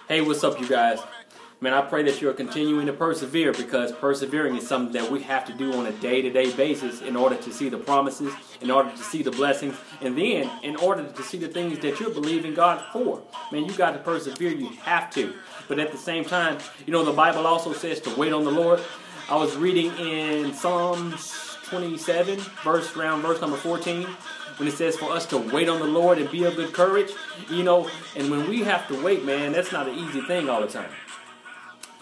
Hey, what's up, you guys? Man, I pray that you're continuing to persevere, because persevering is something that we have to do on a day-to-day basis in order to see the promises, in order to see the blessings, and then in order to see the things that you're believing God for. Man, you got to persevere. You have to. But at the same time, you know, the Bible also says to wait on the Lord. I was reading in Psalms 27, verse number 14, when it says for us to wait on the Lord and be of good courage. You know, and when we have to wait, man, that's not an easy thing all the time.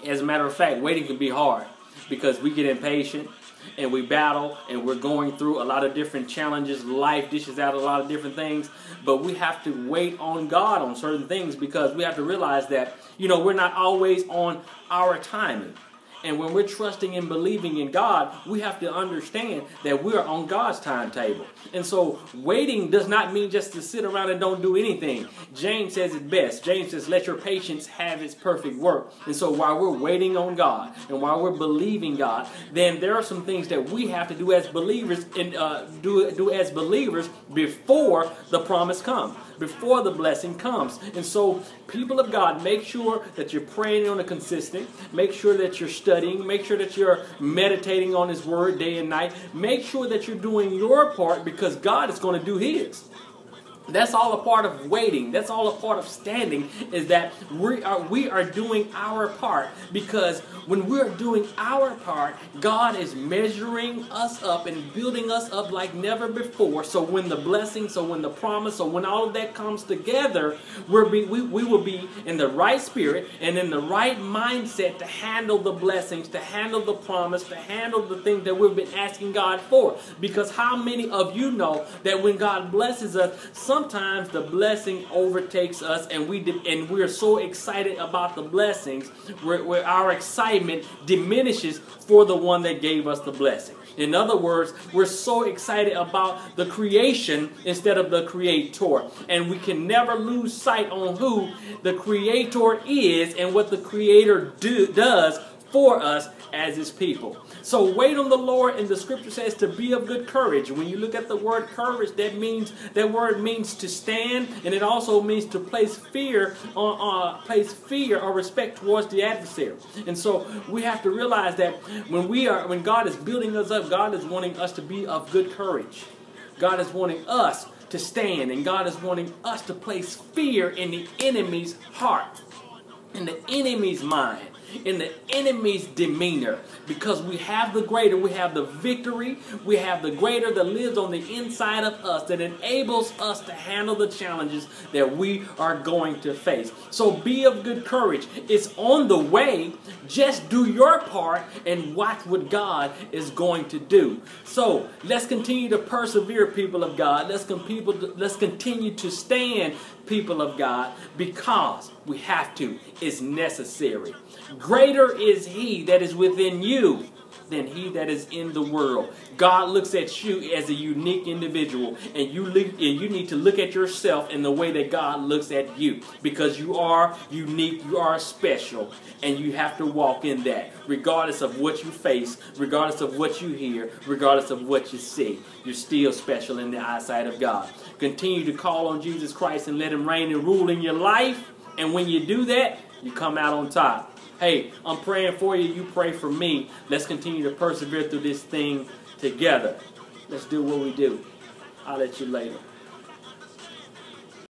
As a matter of fact, waiting can be hard because we get impatient and we battle and we're going through a lot of different challenges. Life dishes out a lot of different things, but we have to wait on God on certain things, because we have to realize that, you know, we're not always on our timing. And when we're trusting and believing in God, we have to understand that we're on God's timetable. And so waiting does not mean just to sit around and don't do anything. James says it best. James says, let your patience have its perfect work. And so while we're waiting on God and while we're believing God, then there are some things that we have to do as believers and do as believers before the promise comes, before the blessing comes. And so, people of God, make sure that you're praying on a consistent. Make sure that you're studying. Make sure that you're meditating on His Word day and night. Make sure that you're doing your part, because God is going to do His. That's all a part of waiting. That's all a part of standing, is that we are doing our part. Because when we're doing our part, God is measuring us up and building us up like never before. So when the blessing, so when the promise, so when all of that comes together, we will be in the right spirit and in the right mindset to handle the blessings, to handle the promise, to handle the things that we've been asking God for. Because how many of you know that when God blesses us, sometimes the blessing overtakes us, and we're so excited about the blessings where our excitement diminishes for the one that gave us the blessing. In other words, we're so excited about the creation instead of the creator. And we can never lose sight on who the creator is and what the creator does for us as His people. So wait on the Lord, and the scripture says to be of good courage. When you look at the word courage, that word means to stand, and it also means to place fear or respect towards the adversary. And so we have to realize that when God is building us up, God is wanting us to be of good courage. God is wanting us to stand, and God is wanting us to place fear in the enemy's heart, in the enemy's mind, in the enemy's demeanor, because we have the greater, we have the victory, we have the greater that lives on the inside of us, that enables us to handle the challenges that we are going to face. So be of good courage. It's on the way. Just do your part and watch what God is going to do. So let's continue to persevere, people of God. Let's continue to stand, people of God, because we have to. It's necessary. Greater is He that is within you than he that is in the world. God looks at you as a unique individual, and you need to look at yourself in the way that God looks at you, because you are unique, you are special, and you have to walk in that, regardless of what you face, regardless of what you hear, regardless of what you see. You're still special in the eyesight of God. Continue to call on Jesus Christ and let Him reign and rule in your life, and when you do that, you come out on top. Hey, I'm praying for you. You pray for me. Let's continue to persevere through this thing together. Let's do what we do. I'll let you later.